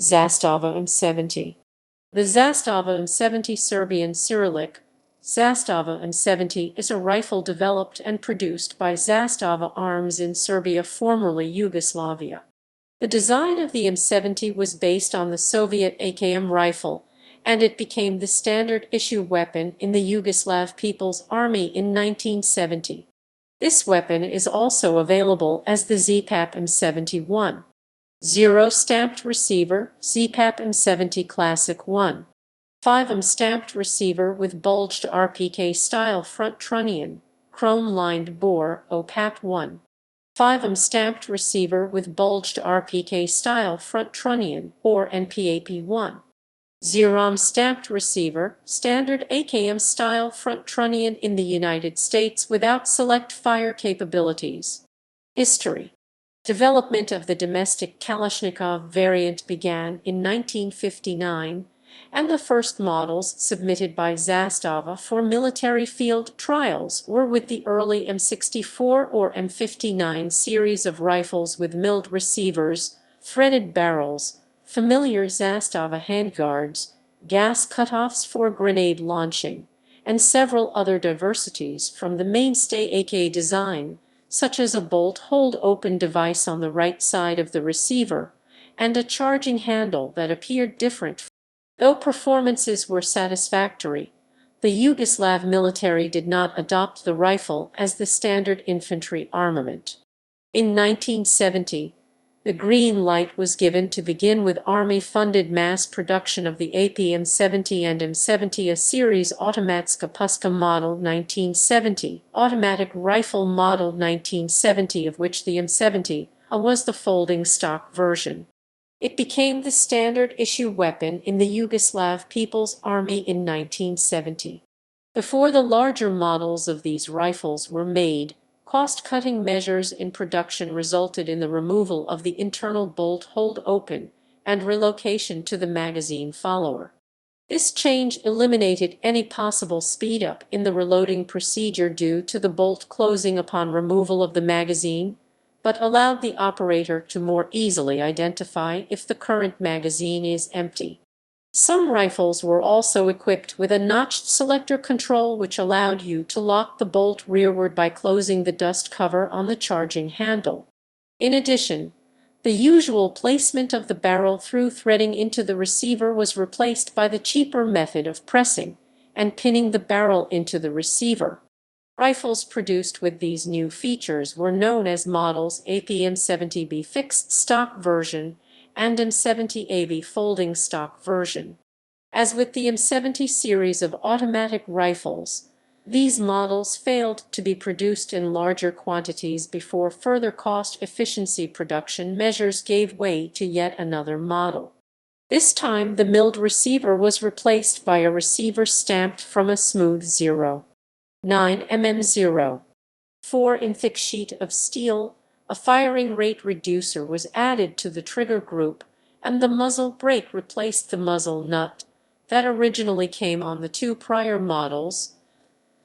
Zastava M70. The Zastava M70 Serbian Cyrillic, Zastava M70 is a rifle developed and produced by Zastava Arms in Serbia, formerly Yugoslavia. The design of the M70 was based on the Soviet AKM rifle, and it became the standard issue weapon in the Yugoslav People's Army in 1970. This weapon is also available as the ZPAPM71. 0 stamped receiver, ZPAPM70 Classic 1. 5mm stamped receiver with bulged RPK style front trunnion, chrome-lined bore, O-PAP 1. 5mm stamped receiver with bulged RPK style front trunnion, or N-PAP 1. 0mm stamped receiver, standard AKM style front trunnion in the United States without select fire capabilities. History. Development of the domestic Kalashnikov variant began in 1959, and the first models submitted by Zastava for military field trials were with the early M64 or M59 series of rifles with milled receivers, threaded barrels, familiar Zastava handguards, gas cutoffs for grenade launching, and several other diversities from the mainstay AK design, such as a bolt-hold-open device on the right side of the receiver and a charging handle that appeared different. Though performances were satisfactory, the Yugoslav military did not adopt the rifle as the standard infantry armament. In 1970, the green light was given to begin with Army-funded mass production of the APM70 and M70, a series Automatska Puška model 1970, automatic rifle model 1970, of which the M70 was the folding stock version. It became the standard issue weapon in the Yugoslav People's Army in 1970. Before the larger models of these rifles were made, cost-cutting measures in production resulted in the removal of the internal bolt-hold-open and relocation to the magazine follower. This change eliminated any possible speed-up in the reloading procedure due to the bolt closing upon removal of the magazine, but allowed the operator to more easily identify if the current magazine is empty. Some rifles were also equipped with a notched selector control, which allowed you to lock the bolt rearward by closing the dust cover on the charging handle. In addition, the usual placement of the barrel through threading into the receiver was replaced by the cheaper method of pressing and pinning the barrel into the receiver. Rifles produced with these new features were known as models APM70B fixed stock version and M70AV folding stock version. As with the M70 series of automatic rifles, these models failed to be produced in larger quantities before further cost-efficiency production measures gave way to yet another model. This time the milled receiver was replaced by a receiver stamped from a smooth 0.9 mm 4-in thick sheet of steel. A firing rate reducer was added to the trigger group, and the muzzle brake replaced the muzzle nut that originally came on the two prior models.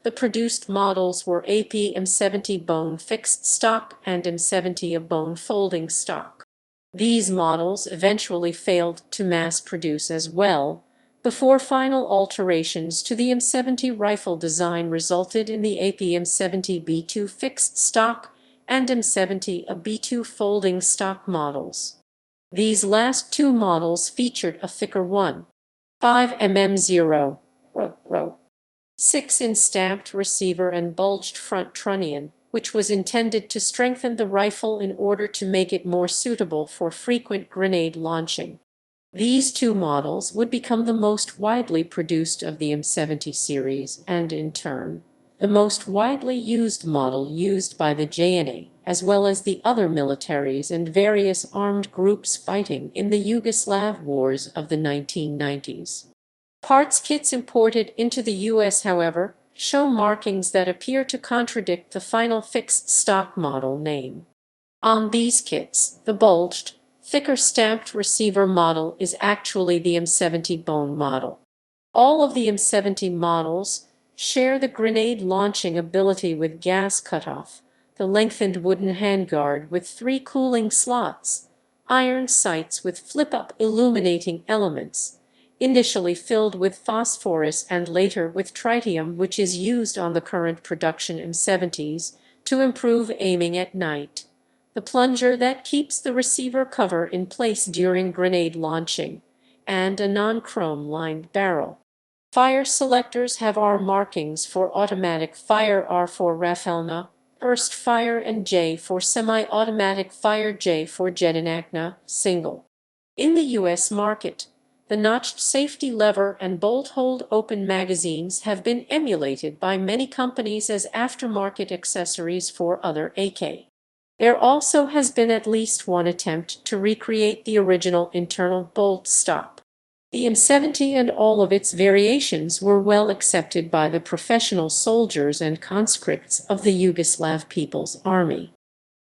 The produced models were APM70 bone fixed stock and M70 a bone folding stock. These models eventually failed to mass produce as well, before final alterations to the M70 rifle design resulted in the APM70 B2 fixed stock and M70 a B2 folding stock models. These last two models featured a thicker 1.5 mm 6-in stamped receiver and bulged front trunnion, which was intended to strengthen the rifle in order to make it more suitable for frequent grenade launching. These two models would become the most widely produced of the M70 series and, in turn, the most widely used model used by the JNA, as well as the other militaries and various armed groups fighting in the Yugoslav wars of the 1990s. Parts kits imported into the U.S., however, show markings that appear to contradict the final fixed stock model name. On these kits, the bulged, thicker stamped receiver model is actually the M70 bone model. All of the M70 models share the grenade launching ability with gas cutoff, the lengthened wooden handguard with 3 cooling slots, iron sights with flip-up illuminating elements, initially filled with phosphorus and later with tritium, which is used on the current production M70s to improve aiming at night. The plunger that keeps the receiver cover in place during grenade launching, and a non-chrome lined barrel. Fire selectors have R markings for automatic fire, R for Rafalna, burst fire, and J for semi-automatic fire, J for Jedinakna, single. In the U.S. market, the notched safety lever and bolt hold open magazines have been emulated by many companies as aftermarket accessories for other AK. There also has been at least one attempt to recreate the original internal bolt stop. The M70 and all of its variations were well accepted by the professional soldiers and conscripts of the Yugoslav People's Army.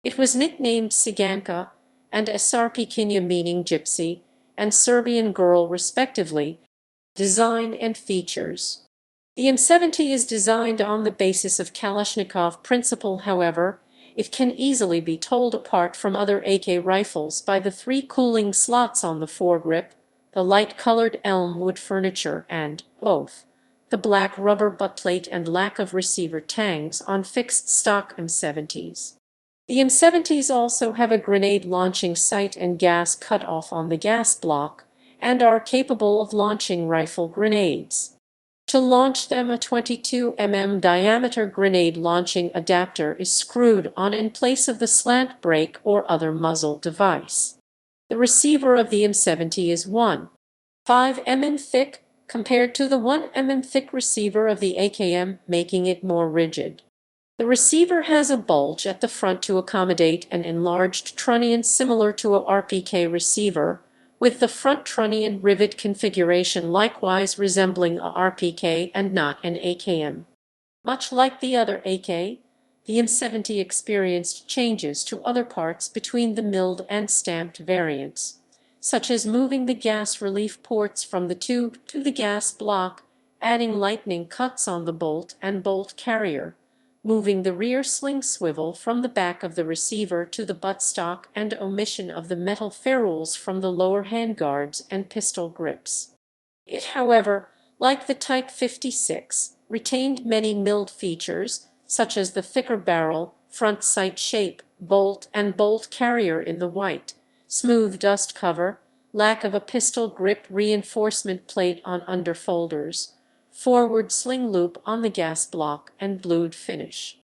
It was nicknamed Ciganka and Sarpikinja, meaning gypsy, and Serbian girl respectively. Design and features. The M70 is designed on the basis of Kalashnikov principle. However, it can easily be told apart from other AK rifles by the three cooling slots on the foregrip, the light-colored elm wood furniture, and, both, the black rubber buttplate and lack of receiver tangs on fixed stock M70s. The M70s also have a grenade launching sight and gas cutoff on the gas block, and are capable of launching rifle grenades. To launch them, a 22 mm diameter grenade launching adapter is screwed on in place of the slant brake or other muzzle device. The receiver of the M70 is 1.5 mm thick compared to the 1 mm thick receiver of the AKM, making it more rigid. The receiver has a bulge at the front to accommodate an enlarged trunnion similar to a RPK receiver, with the front trunnion rivet configuration likewise resembling a RPK and not an AKM. Much like the other AK, the M70 experienced changes to other parts between the milled and stamped variants, such as moving the gas relief ports from the tube to the gas block, adding lightning cuts on the bolt and bolt carrier, moving the rear sling swivel from the back of the receiver to the buttstock, and omission of the metal ferrules from the lower handguards and pistol grips. It, however, like the Type 56, retained many milled features, such as the thicker barrel, front sight shape, bolt and bolt carrier in the white, smooth dust cover, lack of a pistol grip reinforcement plate on underfolders, forward sling loop on the gas block, and blued finish.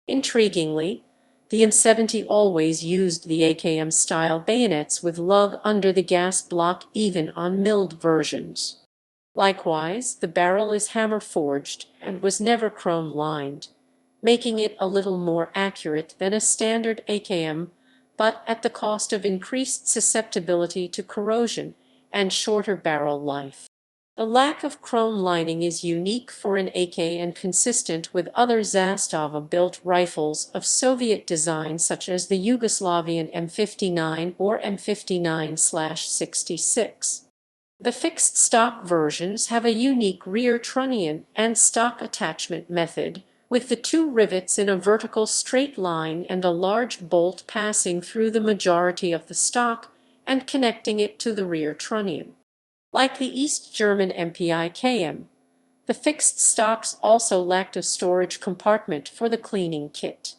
Intriguingly, the M70 always used the AKM-style bayonets with lug under the gas block even on milled versions. Likewise, the barrel is hammer-forged and was never chrome-lined, making it a little more accurate than a standard AKM, but at the cost of increased susceptibility to corrosion and shorter barrel life. The lack of chrome lining is unique for an AK and consistent with other Zastava-built rifles of Soviet design such as the Yugoslavian M59 or M59/66. The fixed stock versions have a unique rear trunnion and stock attachment method, with the two rivets in a vertical straight line and a large bolt passing through the majority of the stock and connecting it to the rear trunnion. Like the East German MP-IKM, the fixed stocks also lacked a storage compartment for the cleaning kit.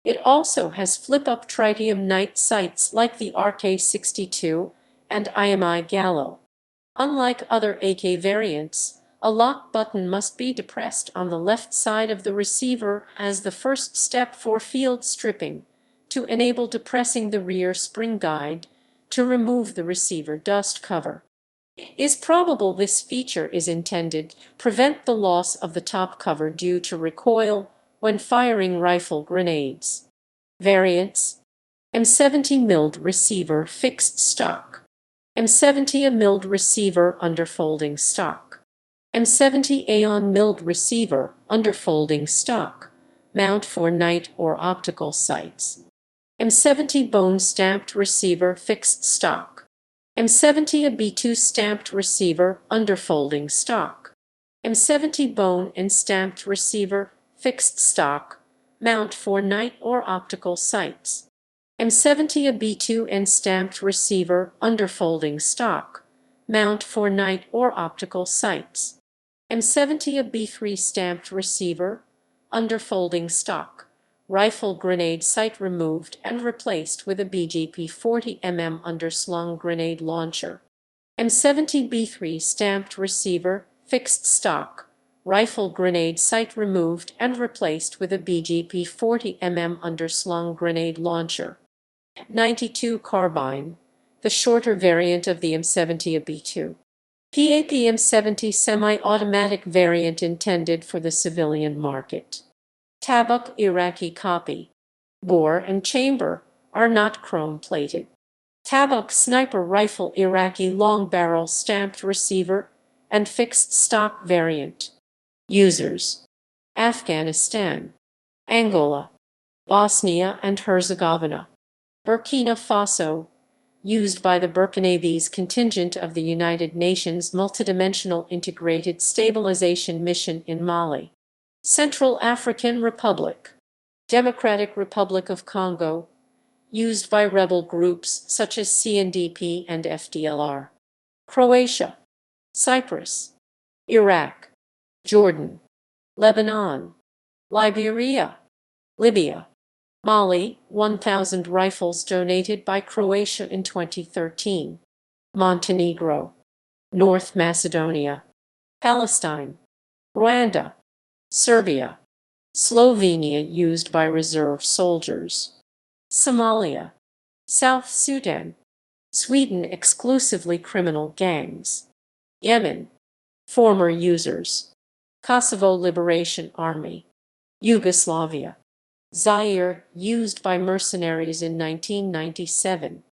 It also has flip-up tritium night sights like the RK62 and IMI Gallo. Unlike other AK variants, a lock button must be depressed on the left side of the receiver as the first step for field stripping, to enable depressing the rear spring guide to remove the receiver dust cover. It is probable this feature is intended to prevent the loss of the top cover due to recoil when firing rifle grenades. Variants: M70 milled receiver fixed stock, M70 a milled receiver underfolding stock, M70 Aeon milled receiver underfolding stock, mount for night or optical sights, M70 bone stamped receiver fixed stock, M70 a B2 stamped receiver underfolding stock, M70 bone and stamped receiver fixed stock, mount for night or optical sights. M70 a B2 N-stamped receiver, underfolding stock, mount for night or optical sights. M70 a B3 stamped receiver, underfolding stock, rifle grenade sight removed and replaced with a BGP 40mm underslung grenade launcher. M70 B3 stamped receiver, fixed stock, rifle grenade sight removed and replaced with a BGP 40mm underslung grenade launcher. 92 Carbine, the shorter variant of the M70 a B2. ZPAPM70 semi-automatic variant intended for the civilian market. Tabuk Iraqi copy. Bore and chamber are not chrome-plated. Tabuk sniper rifle Iraqi long barrel stamped receiver and fixed stock variant. Users: Afghanistan, Angola, Bosnia and Herzegovina, Burkina Faso, used by the Burkinabese contingent of the United Nations Multidimensional Integrated Stabilization Mission in Mali. Central African Republic, Democratic Republic of Congo, used by rebel groups such as CNDP and FDLR. Croatia, Cyprus, Iraq, Jordan, Lebanon, Liberia, Libya, Mali, 1,000 rifles donated by Croatia in 2013. Montenegro, North Macedonia, Palestine, Rwanda, Serbia, Slovenia used by reserve soldiers. Somalia, South Sudan, Sweden exclusively criminal gangs. Yemen, former users. Kosovo Liberation Army. Yugoslavia, Zaire, used by mercenaries in 1997.